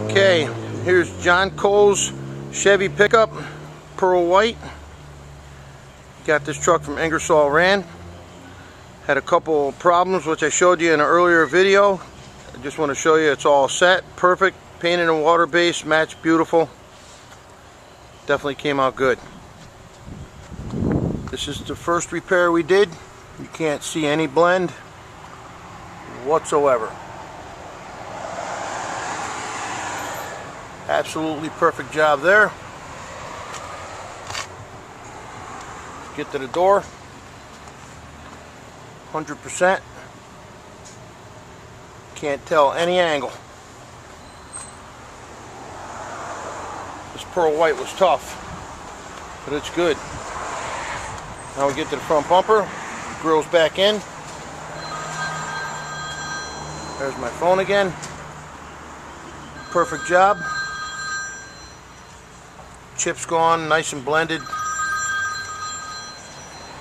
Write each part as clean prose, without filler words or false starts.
Okay, here's John Cole's Chevy pickup, pearl white. Got this truck from Ingersoll Rand. Had a couple problems which I showed you in an earlier video. I just want to show you it's all set, perfect, painted and water base, matched beautiful. Definitely came out good. This is the first repair we did. You can't see any blend whatsoever. Absolutely perfect job there. Get to the door. 100%. Can't tell any angle. This pearl white was tough, but it's good. Now we get to the front bumper. Grill's back in. There's my phone again. Perfect job. Chips gone, nice and blended.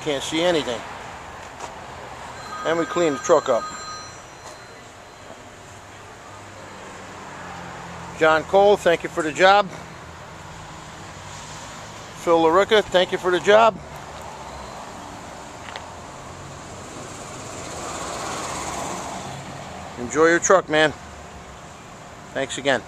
Can't see anything. And we cleaned the truck up. John Cole, thank you for the job. Phil LaRicca, thank you for the job. Enjoy your truck, man. Thanks again.